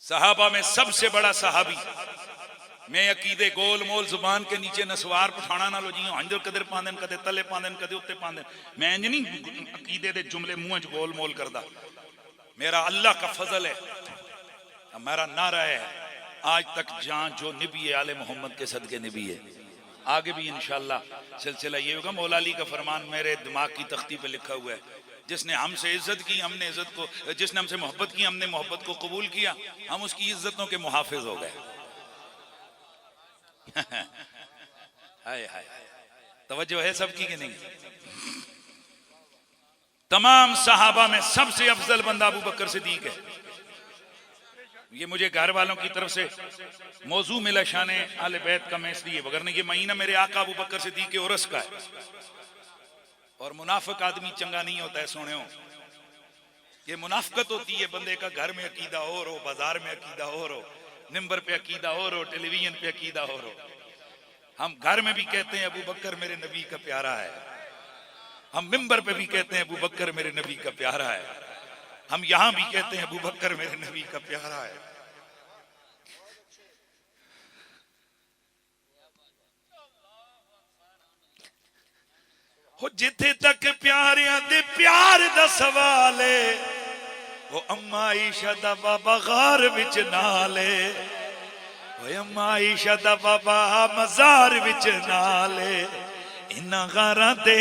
सहाबा में सबसे बड़ा सहाबी मैं अकीदे गोल मोल जुबान के नीचे नसवार पठाना ना लो जी अंजर कदर पांदन कदे तले पांदन कदे उत्ते पांदन मैं इंज नहीं अकीदे दे जुमले मुंह च गोल मोल करदा। मेरा अल्लाह का फजल है, मेरा नारा है आज तक जहां जो नबी है आले मोहम्मद के सदके नबी है। आगे भी इंशाल्लाह सिलसिला ये होगा। मौला अली का फरमान मेरे दिमाग की तख्ती पे लिखा हुआ है, जिसने हमसे इज्जत की हमने इज्जत को, जिसने हमसे मोहब्बत की हमने मोहब्बत को कबूल किया, हम उसकी इज्जतों के मुहाफिज हो गए। हाय हाय तवज्जो है सबकी कि नहीं? तमाम सहाबा में सबसे अफजल बंदा अबू बकर सिद्दीक है। ये मुझे घर वालों की तरफ से मौजू मिला शाने आले बैत का, मैं इसलिए वगरना ये महीना मेरे आका अबू बकर सिद्दीक के उर्स का है। और मुनाफिक आदमी चंगा नहीं होता है सोने हो। ये मुनाफिकत होती है बंदे का घर में अकीदा और हो, बाजार में अकीदा और हो, मिंबर पे अकीदा और हो, टेलीविजन पे अकीदा और हो। हम घर में भी कहते हैं अबू बकर मेरे नबी का प्यारा है, हम मिंबर पे भी कहते हैं अबू बकर मेरे नबी का प्यारा है, हम यहां भी कहते हैं अबू बकर मेरे नबी का प्यारा है। हो जिथे तक प्यारियां दे प्यार दा सवाल है, वो अम्मा आयशा दा बाबा गार विच नाले, वो अम्मा आयशा दा बाबा मजार विच नाले। इन्हां गारां दे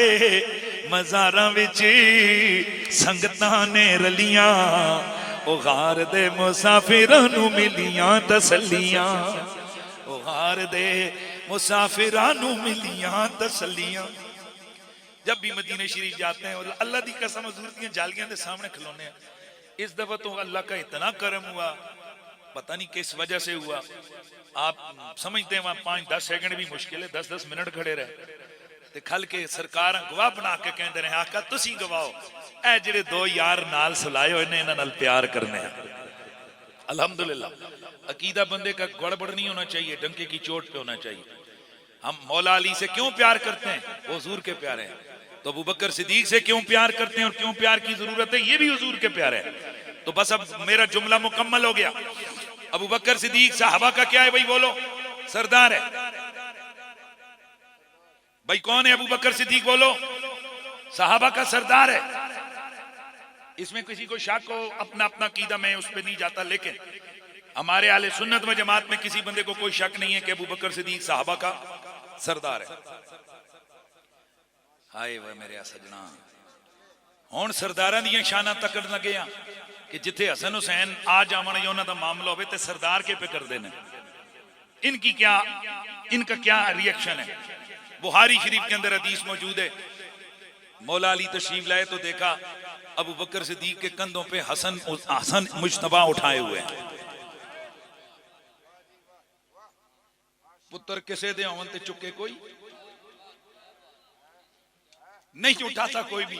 मजारां विच संगतां ने रलियां, ओ गार दे मुसाफिरां नू मिलियां तसल्लियां, ओ गार दे मुसाफिरां नू मिलियां तसल्लियां। जब भी मदीने शरीफ जाते हैं और अल्लाह दी कसम हजूर दी जालियां के सामने खिलौने हैं। इस दफा तो अल्लाह का इतना करम हुआ, पता नहीं किस वजह से हुआ। आप समझते हैं वहां 5-10 सेकंड भी मुश्किल है, 10-10 मिनट खड़े रहे ते खल के सरकार गवाह बना के कहते रहे आका तुसी गवाओ, ए जेड़े दो यार नाल सुलाए होए ने इन्हां नाल प्यार करने हैं। अल्हम्दुलिल्लाह अकीदा बंदे का गड़बड़ नहीं होना चाहिए, डंके की चोट पे होना चाहिए। हम मौला अली से क्यों प्यार करते हैं? वो हुजूर के प्यारे हैं। तो अबू बकर सिद्दीक से क्यों प्यार करते हैं और क्यों प्यार की जरूरत है? ये भी हुजूर के प्यारे हैं। तो बस अब मेरा जुमला मुकम्मल हो गया। अबू बकर सिद्दीक साहबा का क्या है भाई? बोलो। सरदार है भाई। कौन है अबू बकर सिद्दीक? बोलो। साहबा का सरदार है। इसमें किसी को शक हो, अपना अपना कीदा, मैं उस पर नहीं जाता, लेकिन हमारे आले सुन्नत व जमात में किसी बंदे को कोई शक नहीं है कि अबू बकर सिद्दीक साहबा का सरदार है। हाय वह मेरे सजना, हुण सरदारां दी शाना तकड़ लगे कि जिथे हसन हुसैन आ जावन या उन्हां दा मामला होवे ते सरदार के पे करदे ने। इनका क्या रिएक्शन है? बुखारी शरीफ के अंदर हदीस मौजूद है, मौला अली तशरीफ लाए तो देखा अबू बकर सिद्दीक के कंधों पे हसन मुजतबा उठाए हुए हैं। पुत्र किसे दे होवन ते चुके कोई नहीं उठाता कोई भी।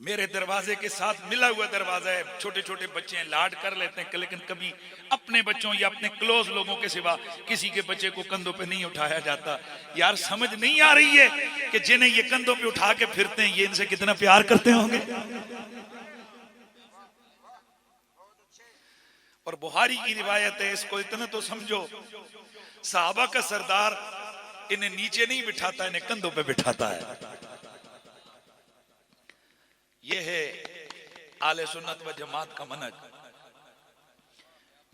मेरे दरवाजे के साथ मिला हुआ दरवाजा है, छोटे छोटे बच्चे हैं, लाड कर लेते हैं, लेकिन कभी अपने बच्चों या अपने क्लोज लोगों के सिवा किसी के बच्चे को कंधों पे नहीं उठाया जाता। यार समझ नहीं आ रही है कि जिन्हें ये कंधों पे उठा के फिरते हैं ये इनसे कितना प्यार करते होंगे। और बुखारी की रिवायत है, इसको इतना तो समझो, साहबा का सरदार इन्हें नीचे नहीं बिठाता, इन्हें कंधों पे बिठाता है। ये है आले सुन्नत व जमात का मनहज।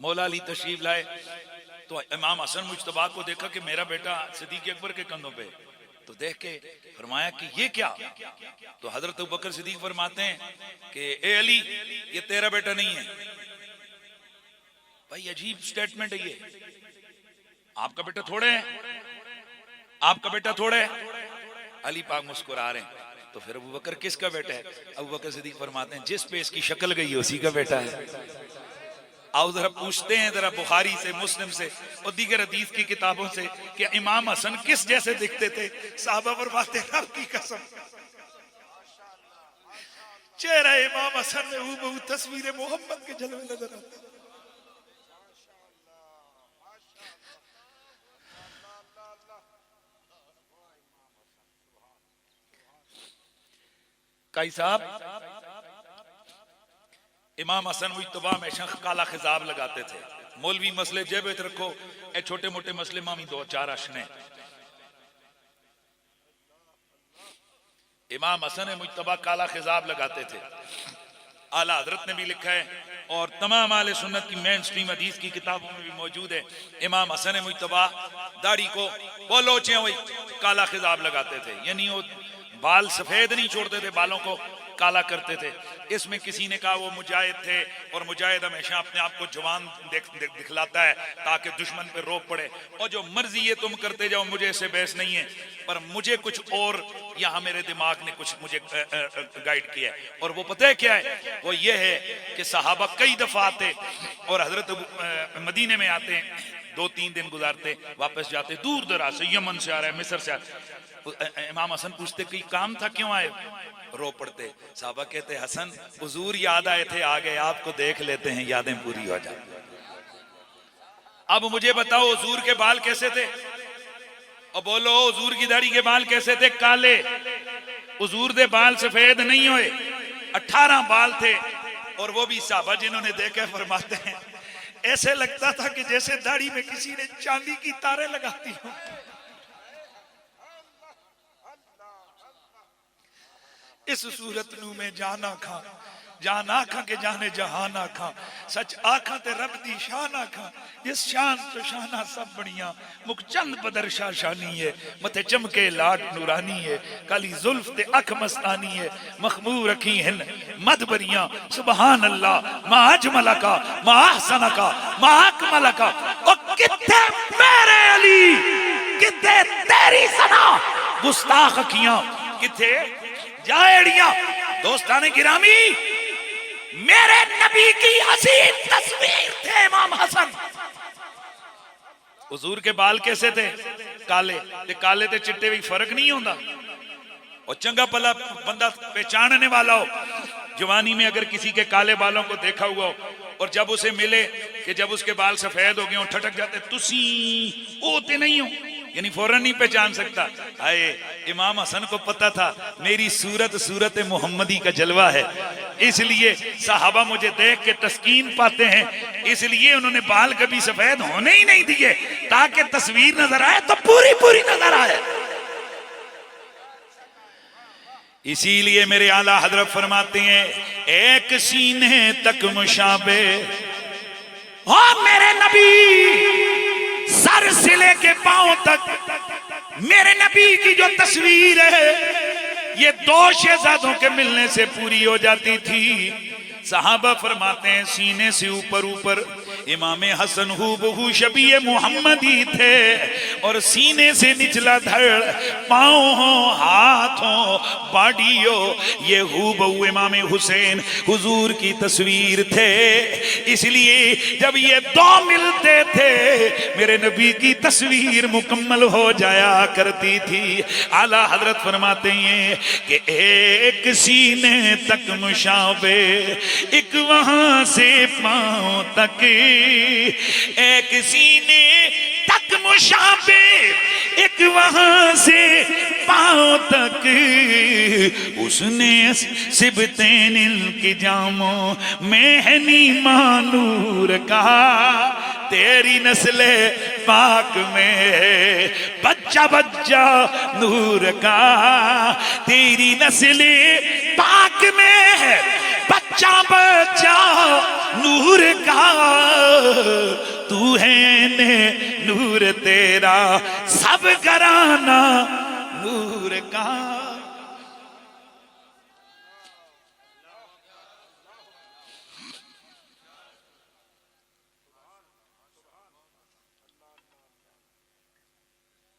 मौला अली तशरीफ लाए तो इमाम हसन मुजतबा को देखा कि मेरा बेटा सिद्दीक अकबर के कंधों पे, तो देख के फरमाया कि ये क्या? तो हजरत अबू बकर सिद्दीक फरमाते हैं कि ए अली, ये तेरा बेटा नहीं है। भाई अजीब स्टेटमेंट है ये। आपका बेटा थोड़े है, आपका बेटा थोड़े है। अली पाक मुस्कुरा रहे हैं। तो फिर अबू बकर किसका बेटा है? अबू बकर सिद्दीक फरमाते हैं जिस पे इसकी शक्ल गई उसी का बेटा है। आओ जरा पूछते हैं जरा बुखारी से, मुस्लिम से और दीगर हदीस की किताबों से कि इमाम हसन किस जैसे दिखते थे। साहबा फरमाते हैं रब की कसम चेहरा इमाम हसन में हूबहू तस्वीर मोहम्मद के जलवे नजर आते। काई साहब इमाम हसन मुज्तबा हमेशा काला खिजाब लगाते थे। मौलवी मसले जेब रखो, ए छोटे मोटे मसले मामी दो चार अशने। इमाम हसन मुज्तबा काला खिजाब लगाते थे। आला हजरत ने भी लिखा है और तमाम आले सुन्नत की मेन स्ट्रीम हदीस की किताबों में भी मौजूद है। इमाम हसन मुज्तबा दाढ़ी को वो लोचे हुई काला खिजाब लगाते थे, यानी वो बाल सफेद नहीं छोड़ते थे, बालों को काला करते थे। इसमें किसी ने कहा वो मुजाहिद थे और मुजाहिद हमेशा अपने आप को जवान दिखलाता है ताकि दुश्मन पे रोक पड़े, और जो मर्जी ये तुम करते जाओ, मुझे इससे बहस नहीं है, पर मुझे कुछ और यहाँ मेरे दिमाग ने कुछ मुझे गाइड किया है। और वो पता है क्या है? वो ये है कि सहाबा कई दफा आते और हजरत मदीने में आते, 2-3 दिन गुजारते, वापस जाते, दूर दराज से, यमन से आ रहा है, मिस्र से आ रहा है। इमाम हसन पूछते कोई काम था, क्यों आए? रो पड़ते। साहबा कहते हसन हुजूर याद आए थे, आ गए, आपको देख लेते हैं, यादें पूरी हो जाए। अब मुझे बताओ हुजूर के बाल कैसे थे? और बोलो हुजूर की दाढ़ी के बाल कैसे थे? काले। हुजूर के बाल सफेद नहीं हुए, 18 बाल थे, और वो भी साहबा जिन्होंने देखा फरमाते हैं ऐसे लगता था कि जैसे दाढ़ी में किसी ने चांदी की तारें लगाती हो। इस सूरत नू में जाना खा, जान आखा के जाने जहाना खा, सच आखा ते रब दी शान आखा, जिस शान तो शाना सब बढ़िया, मुख चंद बदरशा शानी है, मथे चमके लाट नूरानी है, काली जुल्फ ते अख मस्तानी है, मखमूर रखी हिन मद बरिया, सुबहान अल्लाह मा अजमला का मा अहसना का मा अकमला का। ओ किथे मेरे अली, किथे तेरी सना, गुस्ताख अखियां किथे जाएड़ियां। दोस्ताने गिरामी, मेरे नबी की हसीन तस्वीर थे इमाम हसन। हुजूर के बाल कैसे थे? काले। ते काले ते चिट्टे भी फर्क नहीं होता। और चंगा भला बंदा पहचानने वाला हो, जवानी में अगर किसी के काले बालों को देखा हुआ हो और जब उसे मिले कि जब उसके बाल सफेद हो गए हो, ठटक जाते, तुसी होते नहीं हो, यानी फौरन नहीं पहचान सकता। आए इमाम हसन को पता था मेरी सूरत सूरत मोहम्मदी का जलवा है, इसलिए साहबा मुझे देख के तस्कीन पाते हैं, इसलिए उन्होंने बाल कभी सफेद होने ही नहीं दिए ताकि तस्वीर नजर आए तो पूरी पूरी नजर आए। इसीलिए मेरे आला हजरत फरमाते हैं एक सीने तक मुशाबे, और मेरे नबी सर से लेके पांव तक मेरे नबी की जो तस्वीर है ये 2 शहजादों के मिलने से पूरी हो जाती थी। सहाबा फरमाते हैं सीने से ऊपर ऊपर इमाम हसन हूबहू शबीए मोहम्मदी थे, और सीने से निचला धड़, पाँव हो, हाथ हो, बॉडी हो, ये हूबहू इमाम हुसैन हुजूर की तस्वीर थे। इसलिए जब ये 2 मिलते थे मेरे नबी की तस्वीर मुकम्मल हो जाया करती थी। आला हजरत फरमाते हैं कि एक सीने तक मुशाबे, एक वहां से पांव तक, एक सीने तक मुशाबे, एक वहां से पांव तक, उसने सिबतेन की जामो मेहनी मानूर कहा, तेरी नस्ले पाक में बच्चा बच्चा नूर का, तेरी नस्ले पाक में है बच्चा बच्चा नूर का, तू है ने नूर तेरा सब घराना नूर का।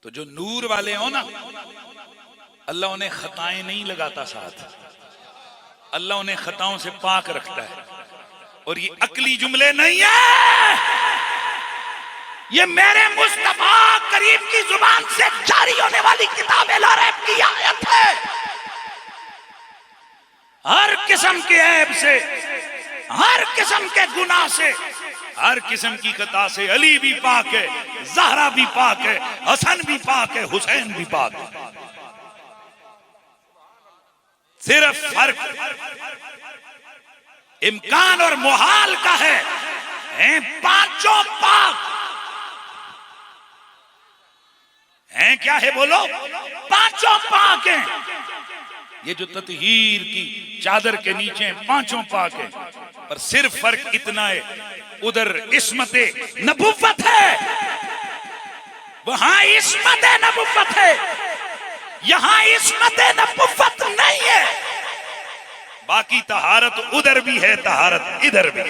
तो जो नूर वाले हो ना, अल्लाह उन्हें खताएं नहीं लगाता साथ, अल्लाह उन्हें खताओं से पाक रखता है। और ये अकली जुमले नहीं है, ये मेरे मुस्तफा करीम की जुबान से जारी होने वाली किताब ला रैब की आयत है। हर किस्म के ऐब से, हर किस्म के गुनाह से, हर किस्म की खता से अली भी पाक है, ज़हरा भी पाक है, हसन भी पाक है, हुसैन भी पाक है। सिर्फ फर्क इम्कान और मुहाल का है, पांचों पाक हैं। क्या है बोलो? पांचों पाक हैं। ये जो ततहीर की चादर के नीचे पांचों पाक है, पर सिर्फ फर्क इतना है, उधर इस्मत नबुव्वत है, वहां इस्मत नबुव्वत है, यहां इस्मत नबुव्वत नहीं है। बाकी तहारत उधर भी है, तहारत इधर भी।